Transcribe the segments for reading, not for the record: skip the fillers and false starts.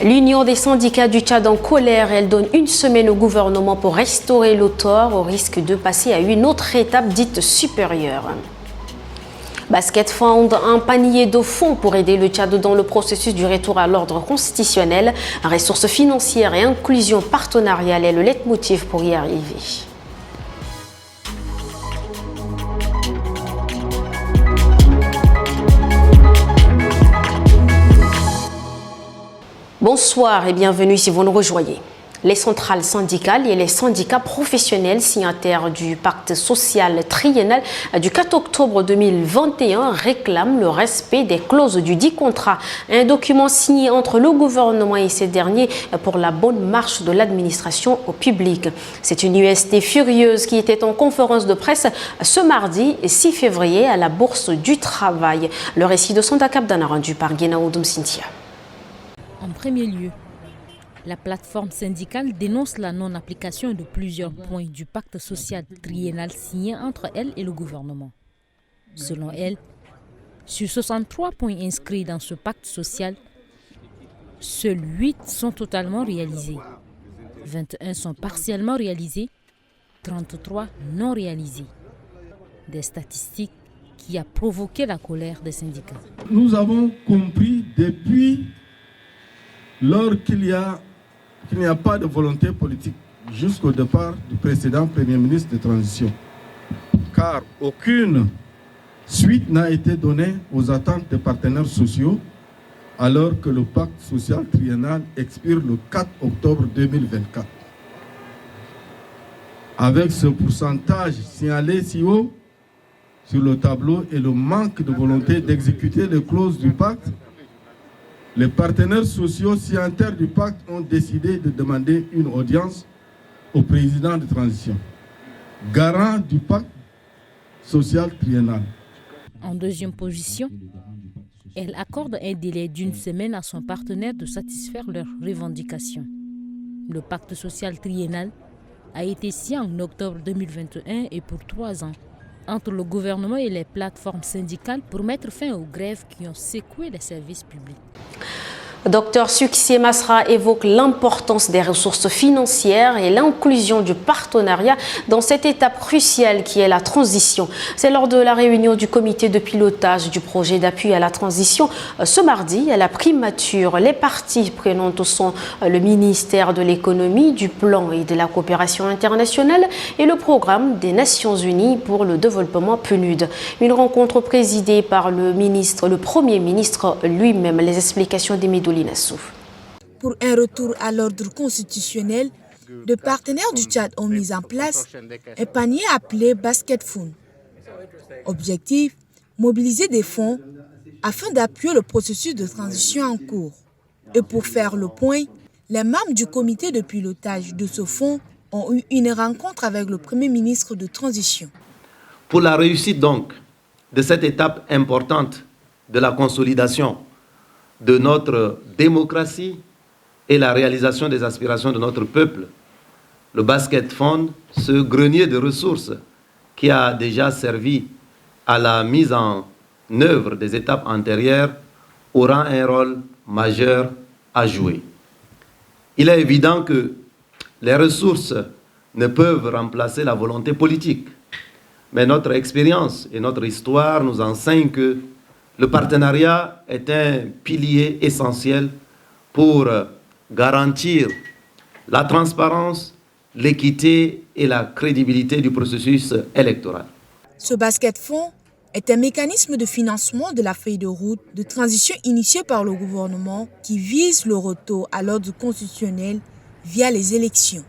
L'Union des syndicats du Tchad en colère, elle donne une semaine au gouvernement pour restaurer l'autor au risque de passer à une autre étape dite supérieure. Basket Fund, un panier de fonds pour aider le Tchad dans le processus du retour à l'ordre constitutionnel. Ressources financières et inclusion partenariale est le leitmotiv pour y arriver. Bonsoir et bienvenue si vous nous rejoignez. Les centrales syndicales et les syndicats professionnels signataires du pacte social triennal du 4 octobre 2021 réclament le respect des clauses du dit contrat. Un document signé entre le gouvernement et ces derniers pour la bonne marche de l'administration au public. C'est une UST furieuse qui était en conférence de presse ce mardi 6 février à la Bourse du Travail. Le récit de Santa Capdana rendu par Guénaoudom Cynthia. En premier lieu, la plateforme syndicale dénonce la non-application de plusieurs points du pacte social triennal signé entre elle et le gouvernement. Selon elle, sur 63 points inscrits dans ce pacte social, seuls 8 sont totalement réalisés, 21 sont partiellement réalisés, 33 non réalisés. Des statistiques qui ont provoqué la colère des syndicats. Nous avons compris depuis lors qu'il n'y a pas de volonté politique jusqu'au départ du précédent Premier ministre de transition, car aucune suite n'a été donnée aux attentes des partenaires sociaux alors que le pacte social triennal expire le 4 octobre 2024. Avec ce pourcentage signalé si haut sur le tableau et le manque de volonté d'exécuter les clauses du pacte, les partenaires sociaux signataires du pacte ont décidé de demander une audience au président de transition, garant du pacte social triennal. En deuxième position, elle accorde un délai d'une semaine à son partenaire de satisfaire leurs revendications. Le pacte social triennal a été signé en octobre 2021 et pour 3 ans entre le gouvernement et les plateformes syndicales pour mettre fin aux grèves qui ont secoué les services publics. Dr Succé Masra évoque l'importance des ressources financières et l'inclusion du partenariat dans cette étape cruciale qui est la transition. C'est lors de la réunion du comité de pilotage du projet d'appui à la transition ce mardi à la primature. Les parties prenantes sont le ministère de l'économie, du plan et de la coopération internationale et le programme des Nations Unies pour le développement PNUD. Une rencontre présidée par le Premier ministre lui-même. Les explications d'Emidou Linassou. Pour un retour à l'ordre constitutionnel, les partenaires du Tchad ont mis en place un panier appelé Basket Fund. Objectif, mobiliser des fonds afin d'appuyer le processus de transition en cours. Et pour faire le point, les membres du comité de pilotage de ce fonds ont eu une rencontre avec le Premier ministre de transition. Pour la réussite donc de cette étape importante de la consolidation de notre démocratie et la réalisation des aspirations de notre peuple, le Basket Fund, ce grenier de ressources qui a déjà servi à la mise en œuvre des étapes antérieures, aura un rôle majeur à jouer. Il est évident que les ressources ne peuvent remplacer la volonté politique, mais notre expérience et notre histoire nous enseignent que le partenariat est un pilier essentiel pour garantir la transparence, l'équité et la crédibilité du processus électoral. Ce Basket Fund est un mécanisme de financement de la feuille de route de transition initiée par le gouvernement qui vise le retour à l'ordre constitutionnel via les élections.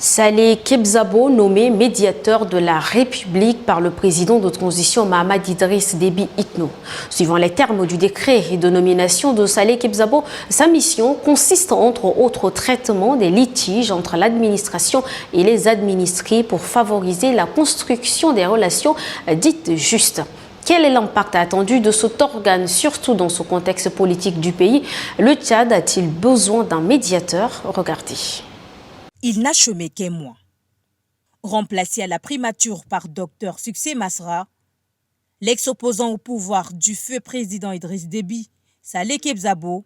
Saleh Kebzabo, nommé médiateur de la République par le président de transition Mahamad Idriss Déby Itno. Suivant les termes du décret de nomination de Saleh Kebzabo, sa mission consiste entre autres au traitement des litiges entre l'administration et les administrés pour favoriser la construction des relations dites justes. Quel est l'impact attendu de cet organe, surtout dans ce contexte politique du pays? Le Tchad a-t-il besoin d'un médiateur? Regardez. Il n'a chômé qu'un mois. Remplacé à la primature par Dr Succé Masra, l'ex-opposant au pouvoir du feu président Idriss Déby, Saleh Kebzabo,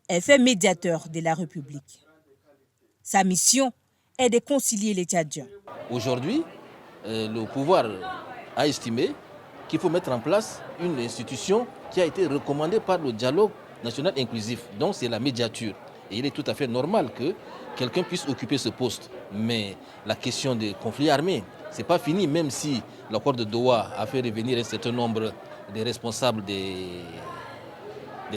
est fait médiateur de la République. Sa mission est de concilier les Tchadiens. Aujourd'hui, le pouvoir a estimé qu'il faut mettre en place une institution qui a été recommandée par le dialogue national inclusif. Donc c'est la médiature. Et il est tout à fait normal que quelqu'un puisse occuper ce poste. Mais la question des conflits armés, ce n'est pas fini, même si l'accord de Doha a fait revenir un certain nombre des responsables des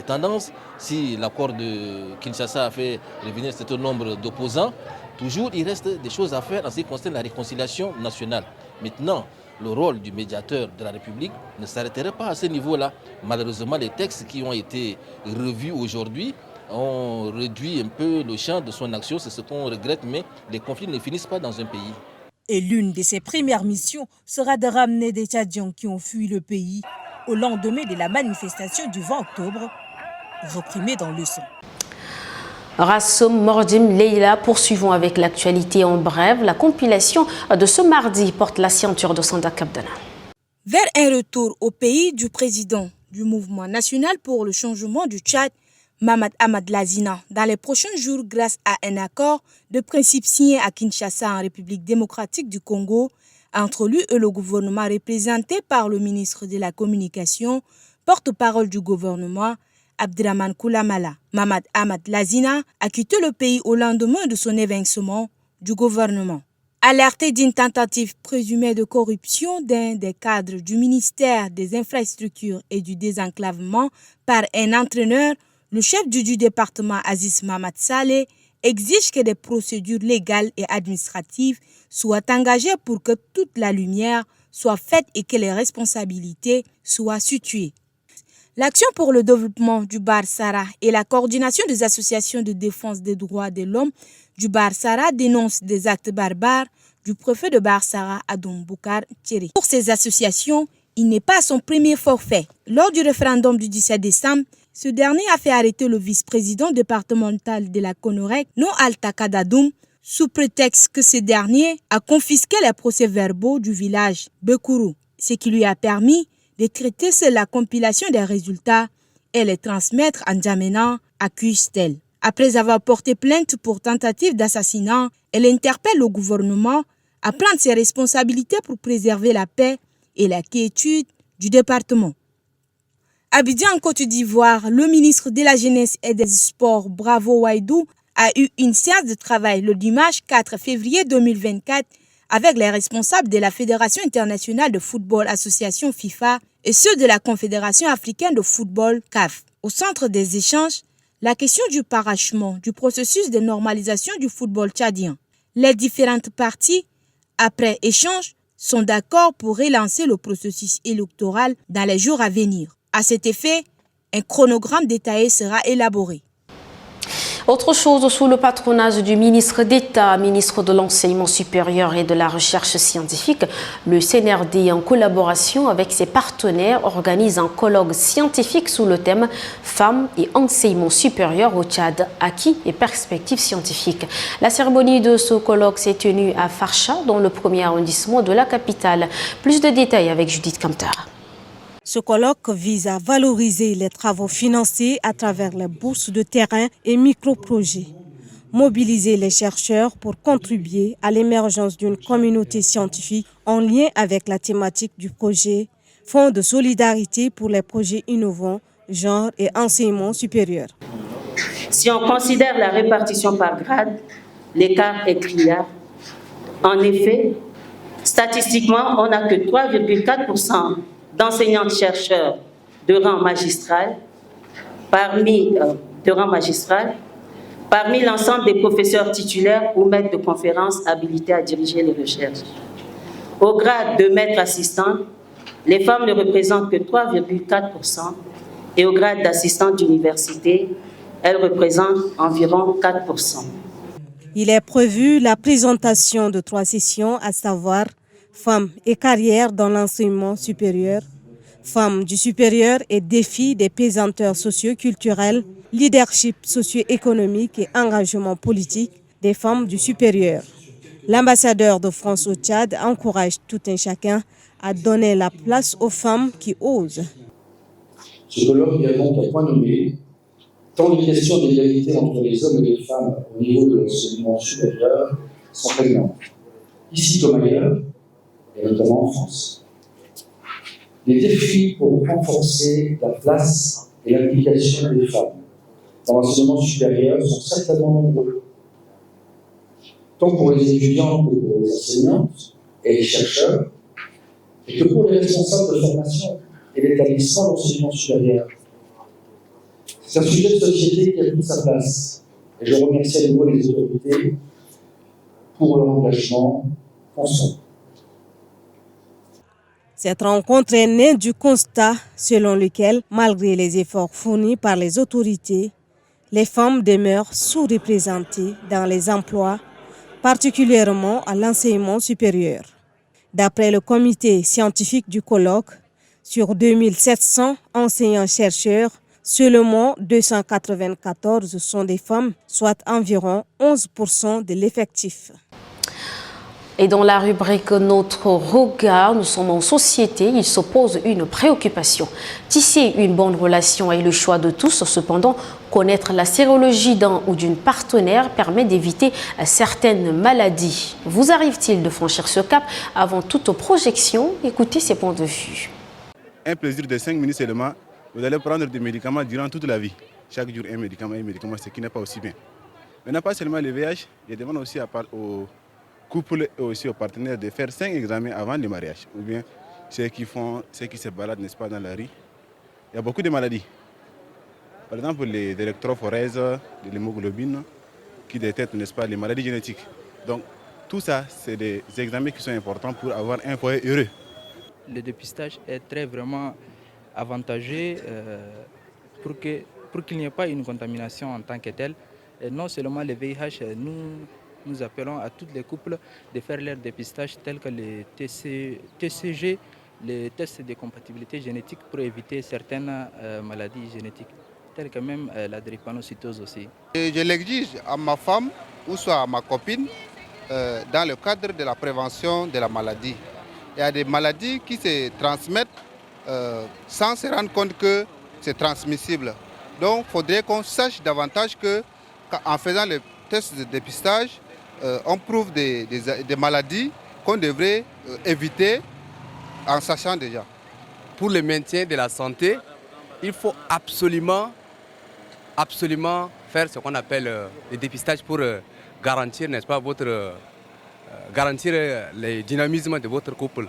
tendances, si l'accord de Kinshasa a fait revenir un certain nombre d'opposants, toujours il reste des choses à faire en ce qui concerne la réconciliation nationale. Maintenant, le rôle du médiateur de la République ne s'arrêterait pas à ce niveau-là. Malheureusement, les textes qui ont été revus aujourd'hui ont réduit un peu le champ de son action. C'est ce qu'on regrette, mais les conflits ne finissent pas dans un pays. Et l'une de ses premières missions sera de ramener des Tchadiens qui ont fui le pays au lendemain de la manifestation du 20 octobre, reprimée dans le sang. Rassoum Mordim Leila, poursuivons avec l'actualité en bref. La compilation de ce mardi porte la signature de Sandak Abdallah. Vers un retour au pays du président du mouvement national pour le changement du Tchad, Mamad Ahmad Lazina, dans les prochains jours grâce à un accord de principe signé à Kinshasa en République démocratique du Congo entre lui et le gouvernement représenté par le ministre de la Communication, porte-parole du gouvernement, Abdraman Koulamala. Mamad Ahmad Lazina a quitté le pays au lendemain de son évincement du gouvernement. Alerté d'une tentative présumée de corruption d'un des cadres du ministère des Infrastructures et du Désenclavement par un entraîneur, le chef du département Aziz Mamad Saleh exige que des procédures légales et administratives soient engagées pour que toute la lumière soit faite et que les responsabilités soient situées. L'Action pour le développement du Bar-Sara et la coordination des associations de défense des droits de l'homme du Bar-Sara dénoncent des actes barbares du préfet de Bar-Sara, Adoum Boukar Thierry. Pour ces associations, il n'est pas son premier forfait. Lors du référendum du 17 décembre, ce dernier a fait arrêter le vice-président départemental de la Conorec, No Altaka Dadoum, sous prétexte que ce dernier a confisqué les procès-verbaux du village Bekourou, ce qui lui a permis de traiter sur la compilation des résultats et les transmettre en Djamena, accuse-t-elle. Après avoir porté plainte pour tentative d'assassinat, elle interpelle le gouvernement à prendre ses responsabilités pour préserver la paix et la quiétude du département. Abidjan, en Côte d'Ivoire, le ministre de la Jeunesse et des Sports, Bravo Waidou, a eu une séance de travail le dimanche 4 février 2024 avec les responsables de la Fédération internationale de football association FIFA et ceux de la Confédération africaine de football CAF. Au centre des échanges, la question du parachement du processus de normalisation du football tchadien. Les différentes parties, après échange, sont d'accord pour relancer le processus électoral dans les jours à venir. À cet effet, un chronogramme détaillé sera élaboré. Autre chose, sous le patronage du ministre d'État, ministre de l'Enseignement supérieur et de la Recherche scientifique, le CNRD, en collaboration avec ses partenaires, organise un colloque scientifique sous le thème « Femmes et enseignement supérieur au Tchad, acquis et perspectives scientifiques ». La cérémonie de ce colloque s'est tenue à Farcha, dans le premier arrondissement de la capitale. Plus de détails avec Judith Kamtar. Ce colloque vise à valoriser les travaux financés à travers les bourses de terrain et micro-projets, mobiliser les chercheurs pour contribuer à l'émergence d'une communauté scientifique en lien avec la thématique du projet Fonds de solidarité pour les projets innovants, genre et enseignement supérieur. Si on considère la répartition par grade, l'écart est criard. En effet, statistiquement, on n'a que 3,4% d'enseignants-chercheurs de rang magistral, parmi l'ensemble des professeurs titulaires ou maîtres de conférences habilités à diriger les recherches. Au grade de maître assistant, les femmes ne représentent que 3,4% et au grade d'assistant d'université, elles représentent environ 4%. Il est prévu la présentation de 3 sessions, à savoir Femmes et carrière dans l'enseignement supérieur, Femmes du supérieur et défis des pesanteurs socio-culturels, leadership socio-économique et engagement politique des femmes du supérieur. L'ambassadeur de France au Tchad encourage tout un chacun à donner la place aux femmes qui osent. Ce colloque vient donc à point nommé tant les questions d'égalité entre les hommes et les femmes au niveau de l'enseignement supérieur sont prégnantes, ici comme ailleurs, et notamment en France. Les défis pour renforcer la place et l'implication des femmes dans l'enseignement supérieur sont certainement nombreux, tant pour les étudiants que pour les enseignantes et les chercheurs, et que pour les responsables de formation et l'établissement d'enseignement supérieur. C'est un sujet de société qui a toute sa place, et je remercie à nouveau les autorités pour leur engagement constant. Cette rencontre est née du constat selon lequel, malgré les efforts fournis par les autorités, les femmes demeurent sous-représentées dans les emplois, particulièrement à l'enseignement supérieur. D'après le comité scientifique du colloque, sur 2700 enseignants-chercheurs, seulement 294 sont des femmes, soit environ 11% de l'effectif. Et dans la rubrique Notre regard, nous sommes en société, il s'oppose une préoccupation. Tisser une bonne relation est le choix de tous, cependant, connaître la sérologie d'un ou d'une partenaire permet d'éviter certaines maladies. Vous arrive-t-il de franchir ce cap avant toute projection? Écoutez ces points de vue. Un plaisir de 5 minutes seulement, vous allez prendre des médicaments durant toute la vie. Chaque jour un médicament, ce qui n'est pas aussi bien. Maintenant, pas seulement le VIH, je demande aussi aux couples et aussi aux partenaires de faire 5 examens avant le mariage. Ou bien ceux qui se baladent, n'est-ce pas, dans la rue. Il y a beaucoup de maladies. Par exemple, les électrophorèses, l'hémoglobine, qui détectent, n'est-ce pas, les maladies génétiques. Donc, tout ça, c'est des examens qui sont importants pour avoir un foyer heureux. Le dépistage est vraiment avantageux pour qu'il n'y ait pas une contamination en tant que telle. Et non seulement le VIH, nous appelons à tous les couples de faire leur dépistage tel que les TCG, les tests de compatibilité génétique pour éviter certaines maladies génétiques, telles que même la drépanocytose aussi. Et je l'exige à ma femme ou soit à ma copine dans le cadre de la prévention de la maladie. Il y a des maladies qui se transmettent sans se rendre compte que c'est transmissible. Donc il faudrait qu'on sache davantage qu'en faisant le test de dépistage, on prouve des maladies qu'on devrait éviter en sachant déjà. Pour le maintien de la santé, il faut absolument faire ce qu'on appelle le dépistage pour garantir, n'est-ce pas, garantir le dynamisme de votre couple.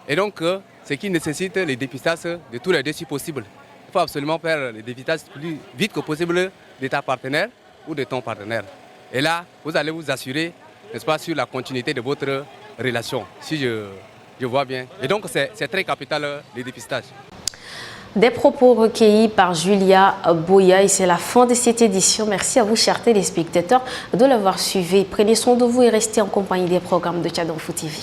Et donc, ce qui nécessite le dépistage de tous les deux si possible. Il faut absolument faire le dépistage le plus vite que possible de ta partenaire ou de ton partenaire. Et là, vous allez vous assurer, n'est-ce pas, sur la continuité de votre relation, si je vois bien. Et donc, c'est très capital, le dépistage. Des propos recueillis par Julia Boya et c'est la fin de cette édition. Merci à vous, chers téléspectateurs, de l'avoir suivi. Prenez soin de vous et restez en compagnie des programmes de Tchad Info TV.